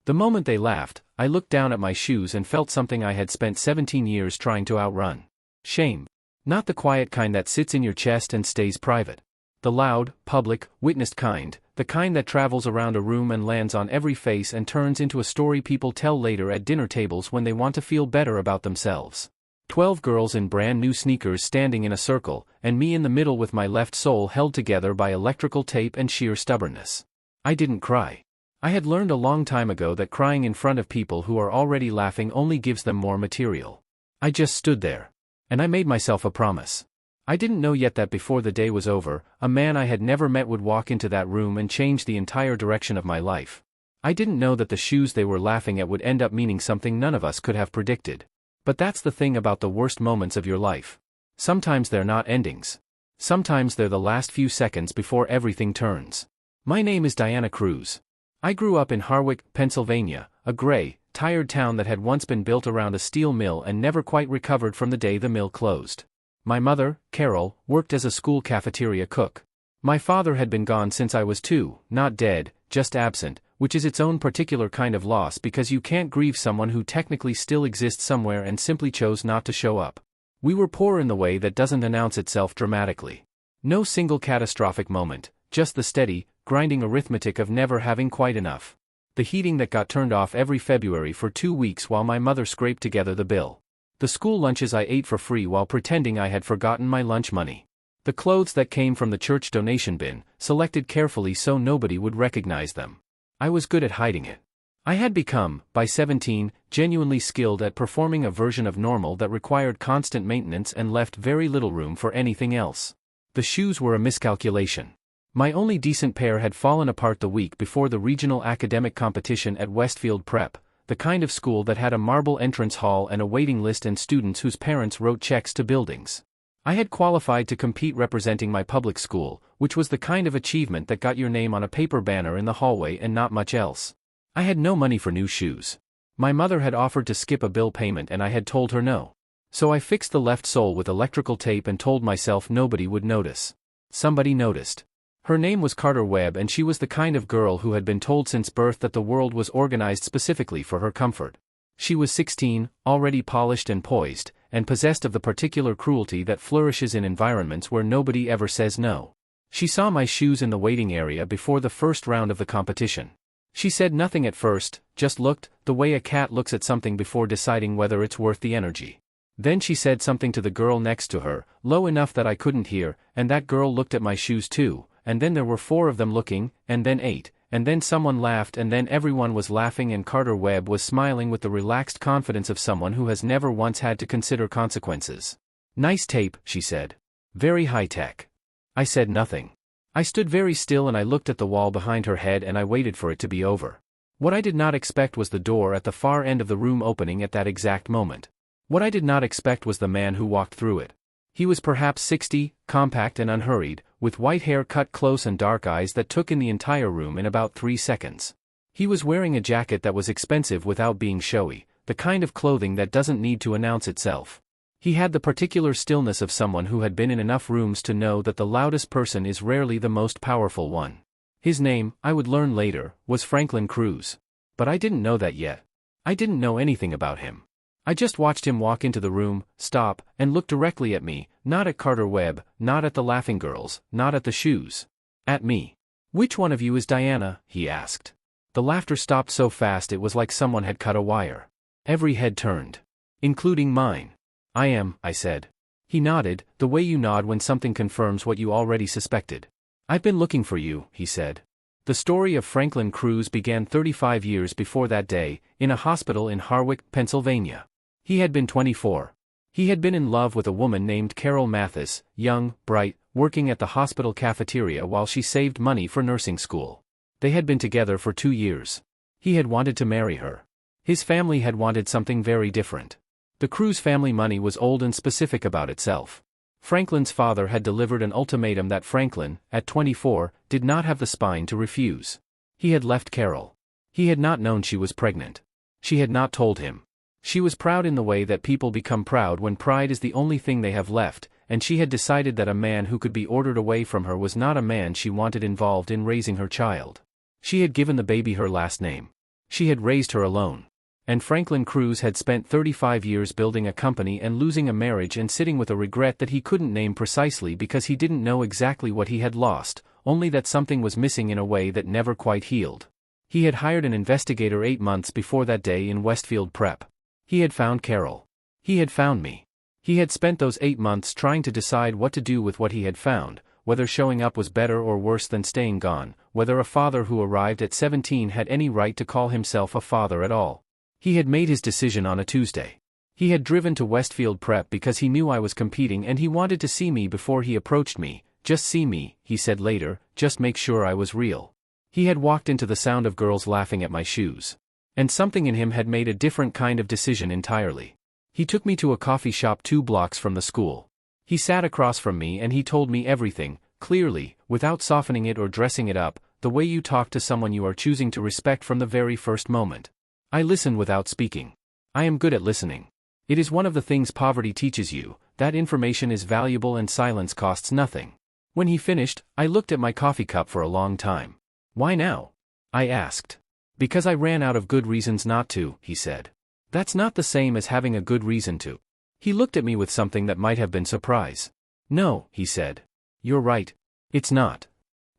The moment they laughed, I looked down at my shoes and felt something I had spent 17 years trying to outrun. Shame. Not the quiet kind that sits in your chest and stays private. The loud, public, witnessed kind, the kind that travels around a room and lands on every face and turns into a story people tell later at dinner tables when they want to feel better about themselves. 12 girls in brand new sneakers standing in a circle, and me in the middle with my left soul held together by electrical tape and sheer stubbornness. I didn't cry. I had learned a long time ago that crying in front of people who are already laughing only gives them more material. I just stood there. And I made myself a promise. I didn't know yet that before the day was over, a man I had never met would walk into that room and change the entire direction of my life. I didn't know that the shoes they were laughing at would end up meaning something none of us could have predicted. But that's the thing about the worst moments of your life. Sometimes they're not endings. Sometimes they're the last few seconds before everything turns. My name is Diana Cruz. I grew up in Harwich, Pennsylvania, a gray, tired town that had once been built around a steel mill and never quite recovered from the day the mill closed. My mother, Carol, worked as a school cafeteria cook. My father had been gone since I was 2, not dead, just absent, which is its own particular kind of loss because you can't grieve someone who technically still exists somewhere and simply chose not to show up. We were poor in the way that doesn't announce itself dramatically. No single catastrophic moment, just the steady, grinding arithmetic of never having quite enough. The heating that got turned off every February for 2 weeks while my mother scraped together the bill. The school lunches I ate for free while pretending I had forgotten my lunch money. The clothes that came from the church donation bin, selected carefully so nobody would recognize them. I was good at hiding it. I had become, by 17, genuinely skilled at performing a version of normal that required constant maintenance and left very little room for anything else. The shoes were a miscalculation. My only decent pair had fallen apart the week before the regional academic competition at Westfield Prep, the kind of school that had a marble entrance hall and a waiting list and students whose parents wrote checks to buildings. I had qualified to compete representing my public school, which was the kind of achievement that got your name on a paper banner in the hallway and not much else. I had no money for new shoes. My mother had offered to skip a bill payment and I had told her no. So I fixed the left sole with electrical tape and told myself nobody would notice. Somebody noticed. Her name was Carter Webb and she was the kind of girl who had been told since birth that the world was organized specifically for her comfort. She was 16, already polished and poised, and possessed of the particular cruelty that flourishes in environments where nobody ever says no. She saw my shoes in the waiting area before the first round of the competition. She said nothing at first, just looked, the way a cat looks at something before deciding whether it's worth the energy. Then she said something to the girl next to her, low enough that I couldn't hear, and that girl looked at my shoes too. And then there were 4 of them looking, and then 8, and then someone laughed and then everyone was laughing and Carter Webb was smiling with the relaxed confidence of someone who has never once had to consider consequences. Nice tape, she said. Very high-tech. I said nothing. I stood very still and I looked at the wall behind her head and I waited for it to be over. What I did not expect was the door at the far end of the room opening at that exact moment. What I did not expect was the man who walked through it. He was perhaps 60, compact and unhurried, with white hair cut close and dark eyes that took in the entire room in about 3 seconds. He was wearing a jacket that was expensive without being showy, the kind of clothing that doesn't need to announce itself. He had the particular stillness of someone who had been in enough rooms to know that the loudest person is rarely the most powerful one. His name, I would learn later, was Franklin Cruz. But I didn't know that yet. I didn't know anything about him. I just watched him walk into the room, stop, and look directly at me, not at Carter Webb, not at the laughing girls, not at the shoes. At me. "Which one of you is Diana?" he asked. The laughter stopped so fast it was like someone had cut a wire. Every head turned. Including mine. "I am," I said. He nodded, the way you nod when something confirms what you already suspected. "I've been looking for you," he said. The story of Franklin Cruz began 35 years before that day, in a hospital in Harwich, Pennsylvania. He had been 24. He had been in love with a woman named Carol Mathis, young, bright, working at the hospital cafeteria while she saved money for nursing school. They had been together for 2 years. He had wanted to marry her. His family had wanted something very different. The Cruz family money was old and specific about itself. Franklin's father had delivered an ultimatum that Franklin, at 24, did not have the spine to refuse. He had left Carol. He had not known she was pregnant. She had not told him. She was proud in the way that people become proud when pride is the only thing they have left, and she had decided that a man who could be ordered away from her was not a man she wanted involved in raising her child. She had given the baby her last name. She had raised her alone. And Franklin Cruz had spent 35 years building a company and losing a marriage and sitting with a regret that he couldn't name precisely because he didn't know exactly what he had lost, only that something was missing in a way that never quite healed. He had hired an investigator 8 months before that day in Westfield Prep. He had found Carol. He had found me. He had spent those 8 months trying to decide what to do with what he had found, whether showing up was better or worse than staying gone, whether a father who arrived at 17 had any right to call himself a father at all. He had made his decision on a Tuesday. He had driven to Westfield Prep because he knew I was competing and he wanted to see me before he approached me. Just see me, he said later, just make sure I was real. He had walked into the sound of girls laughing at my shoes. And something in him had made a different kind of decision entirely. He took me to a coffee shop 2 blocks from the school. He sat across from me and he told me everything, clearly, without softening it or dressing it up, the way you talk to someone you are choosing to respect from the very first moment. I listened without speaking. I am good at listening. It is one of the things poverty teaches you, that information is valuable and silence costs nothing. When he finished, I looked at my coffee cup for a long time. Why now? I asked. Because I ran out of good reasons not to, he said. That's not the same as having a good reason to. He looked at me with something that might have been surprise. No, he said. You're right. It's not.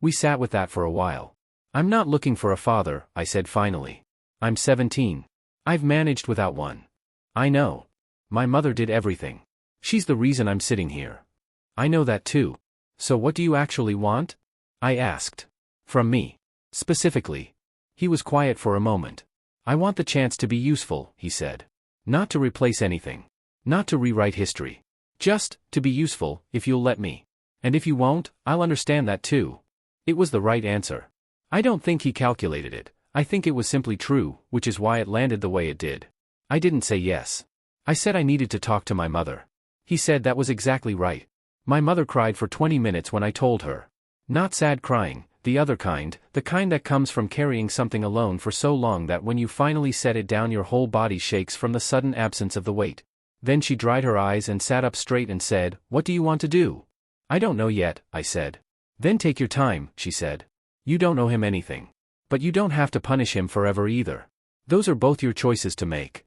We sat with that for a while. I'm not looking for a father, I said finally. I'm 17. I've managed without one. I know. My mother did everything. She's the reason I'm sitting here. I know that too. So what do you actually want? I asked. From me. Specifically. He was quiet for a moment. I want the chance to be useful, he said. Not to replace anything. Not to rewrite history. Just to be useful, if you'll let me. And if you won't, I'll understand that too. It was the right answer. I don't think he calculated it. I think it was simply true, which is why it landed the way it did. I didn't say yes. I said I needed to talk to my mother. He said that was exactly right. My mother cried for 20 minutes when I told her. Not sad crying, the other kind, the kind that comes from carrying something alone for so long that when you finally set it down your whole body shakes from the sudden absence of the weight. Then she dried her eyes and sat up straight and said, "What do you want to do?" "I don't know yet," I said. "Then take your time," she said. "You don't owe him anything. But you don't have to punish him forever either. Those are both your choices to make."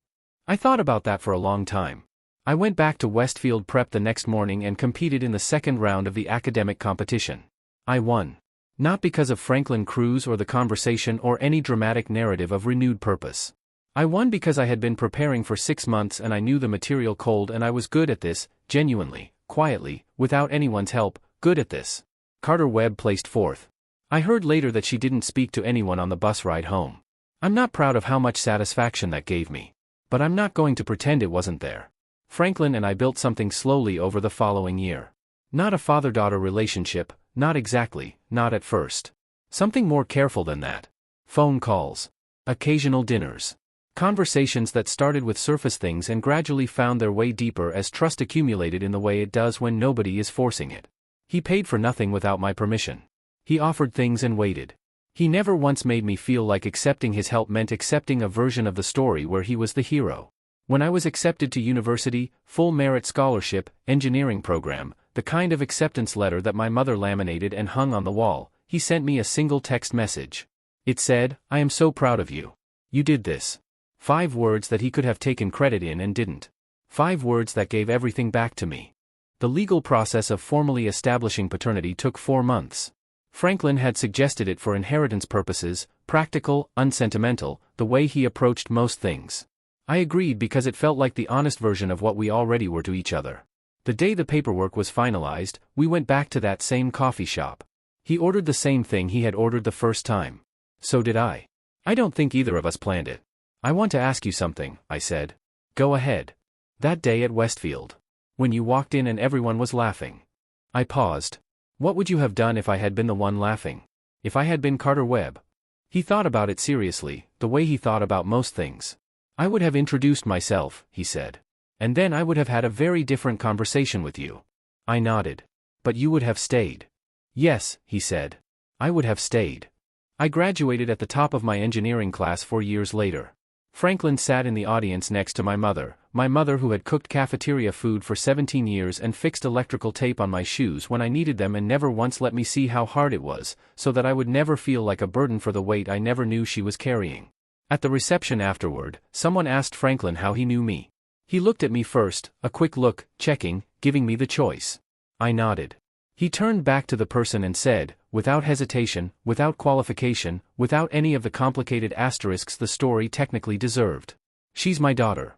I thought about that for a long time. I went back to Westfield Prep the next morning and competed in the second round of the academic competition. I won. Not because of Franklin Cruz or the conversation or any dramatic narrative of renewed purpose. I won because I had been preparing for 6 months and I knew the material cold and I was good at this, genuinely, quietly, without anyone's help, good at this. Carter Webb placed 4th. I heard later that she didn't speak to anyone on the bus ride home. I'm not proud of how much satisfaction that gave me. But I'm not going to pretend it wasn't there. Franklin and I built something slowly over the following year. Not a father-daughter relationship, not exactly, not at first. Something more careful than that. Phone calls. Occasional dinners. Conversations that started with surface things and gradually found their way deeper as trust accumulated in the way it does when nobody is forcing it. He paid for nothing without my permission. He offered things and waited. He never once made me feel like accepting his help meant accepting a version of the story where he was the hero. When I was accepted to university, full merit scholarship, engineering program, the kind of acceptance letter that my mother laminated and hung on the wall, he sent me a single text message. It said, "I am so proud of you. You did this." 5 words that he could have taken credit in and didn't. 5 words that gave everything back to me. The legal process of formally establishing paternity took 4 months. Franklin had suggested it for inheritance purposes, practical, unsentimental, the way he approached most things. I agreed because it felt like the honest version of what we already were to each other. The day the paperwork was finalized, we went back to that same coffee shop. He ordered the same thing he had ordered the first time. So did I. I don't think either of us planned it. "I want to ask you something," I said. "Go ahead." "That day at Westfield. When you walked in and everyone was laughing." I paused. "What would you have done if I had been the one laughing? If I had been Carter Webb?" He thought about it seriously, the way he thought about most things. "I would have introduced myself," he said. "And then I would have had a very different conversation with you." I nodded. "But you would have stayed." "Yes," he said. "I would have stayed." I graduated at the top of my engineering class 4 years later. Franklin sat in the audience next to my mother who had cooked cafeteria food for 17 years and fixed electrical tape on my shoes when I needed them and never once let me see how hard it was, so that I would never feel like a burden for the weight I never knew she was carrying. At the reception afterward, someone asked Franklin how he knew me. He looked at me first, a quick look, checking, giving me the choice. I nodded. He turned back to the person and said, without hesitation, without qualification, without any of the complicated asterisks the story technically deserved. "She's my daughter."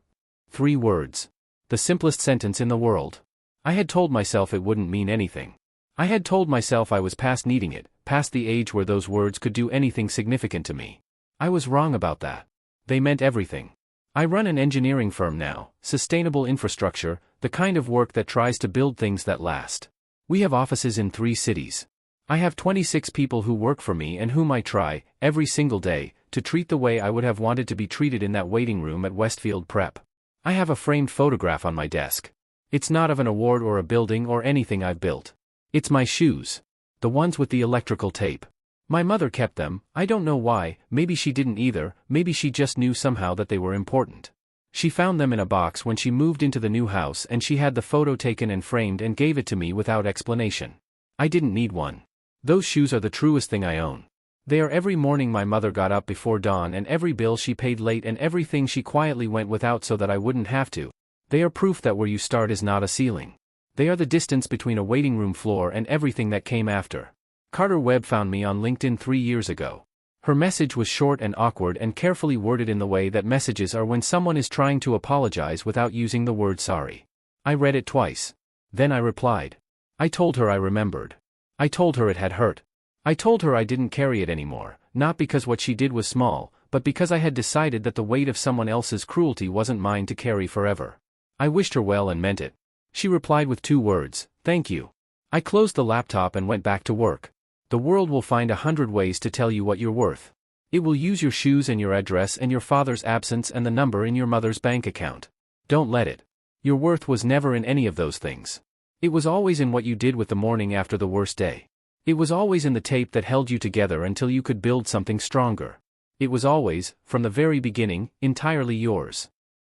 3 words. The simplest sentence in the world. I had told myself it wouldn't mean anything. I had told myself I was past needing it, past the age where those words could do anything significant to me. I was wrong about that. They meant everything. I run an engineering firm now, sustainable infrastructure, the kind of work that tries to build things that last. We have offices in 3 cities. I have 26 people who work for me and whom I try, every single day, to treat the way I would have wanted to be treated in that waiting room at Westfield Prep. I have a framed photograph on my desk. It's not of an award or a building or anything I've built. It's my shoes. The ones with the electrical tape. My mother kept them, I don't know why, maybe she didn't either, maybe she just knew somehow that they were important. She found them in a box when she moved into the new house and she had the photo taken and framed and gave it to me without explanation. I didn't need one. Those shoes are the truest thing I own. They are every morning my mother got up before dawn and every bill she paid late and everything she quietly went without so that I wouldn't have to. They are proof that where you start is not a ceiling. They are the distance between a waiting room floor and everything that came after. Carter Webb found me on LinkedIn 3 years ago. Her message was short and awkward and carefully worded in the way that messages are when someone is trying to apologize without using the word sorry. I read it twice. Then I replied. I told her I remembered. I told her it had hurt. I told her I didn't carry it anymore, not because what she did was small, but because I had decided that the weight of someone else's cruelty wasn't mine to carry forever. I wished her well and meant it. She replied with 2 words, "Thank you." I closed the laptop and went back to work. The world will find 100 ways to tell you what you're worth. It will use your shoes and your address and your father's absence and the number in your mother's bank account. Don't let it. Your worth was never in any of those things. It was always in what you did with the morning after the worst day. It was always in the tape that held you together until you could build something stronger. It was always, from the very beginning, entirely yours.